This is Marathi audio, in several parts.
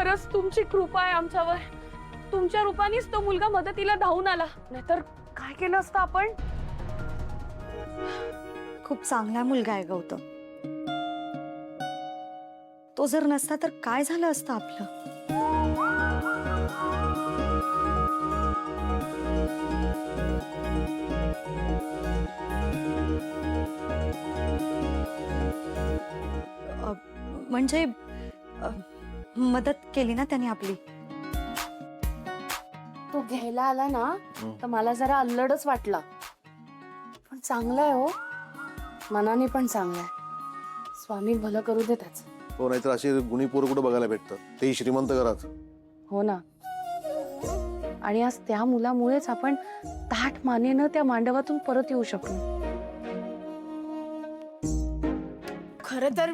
खरंच तुमची कृपा आहे आमच्यावर. तुमच्या रूपानेच तो मुलगा मदतीला धावून आला, नाहीतर काय केलं असतं आपण. खूप चांगला मुलगा आहे गौतम. तो जर नसता तर काय झालं असतं आपलं. म्हणजे मदत केली ना त्याने आपली. तो घ्यायला आला ना तर मला जरा अल्लडच वाटला, पण चांगला आहे हो, मनाने पण चांगला आहे. स्वामी भलं करू दे त्याच. हो, नाहीतर अशी गुणी पोरं कुठं बघायला भेटतात, तेही श्रीमंत घरात. हो ना. आणि आज त्या मुलामुळेच आपण ताठ मानेनं त्या मांडवातून परत येऊ शकलो. खरं तर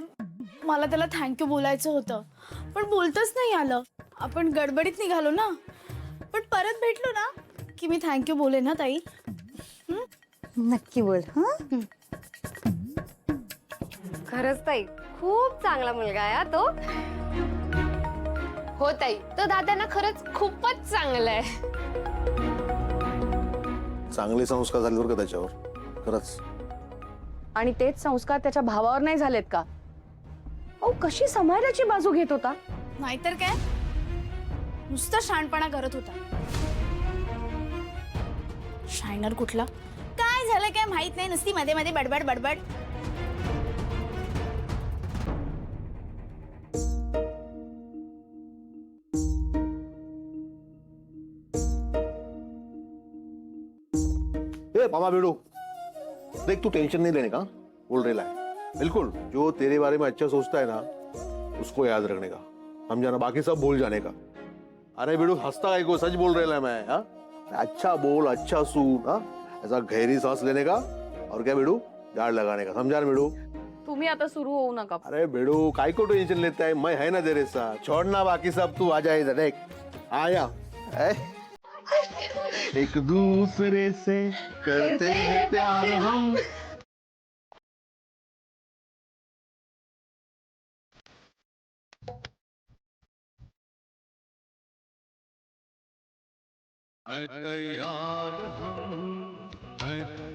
मला त्याला थँक्यू बोलायचं होतं, पण बोलतच नाही आलं. आपण गडबडीत निघालो ना, पण परत भेटलो ना की मी थँक्यू बोले ना ताई. नक्की बोल. हं? खरंच ताई, खूप चांगला मुलगा आहे हा तो. हो ताई, तो दादांना खरंच खूपच चांगला आहे. चांगले संस्कार झाले बरं का त्याच्यावर, खरंच. आणि तेच संस्कार त्याच्या भावावर नाही झालेत का? अहो, कशी समाजाची बाजू घेत होता. नाहीतर काय, नुसता शहाणपणा करत होता. शायनर कुठला. काय झालं काय माहित नाही, नुसती मध्ये मध्ये बडबड बडबड. मामा बेड़ू, देख तू टेंशन नहीं लेने का, बोल रहा है बिल्कुल. जो तेरे बारे में अच्छा सोचता है ना उसको याद रखने का, समझाना, बाकी सब भूल जाने का. अरे बेड़ू हंसता है को, सच बोल रहा है मैं. हाँ, अच्छा बोल, अच्छा सुन. हाँ, ऐसा गहरी सांस लेने का और क्या बेड़ू, झाड़ लगाने का, समझा ना बेड़ू. तुम्ही आता सुरू होऊ नका. अरे बेड़ू काय को टेंशन लेता है, मैं है ना तेरे साथ. छोड़ना बाकी सब, तू आ जाए इधर. देख आया. एक दूसरे से करते हैं प्यार हम. यार हम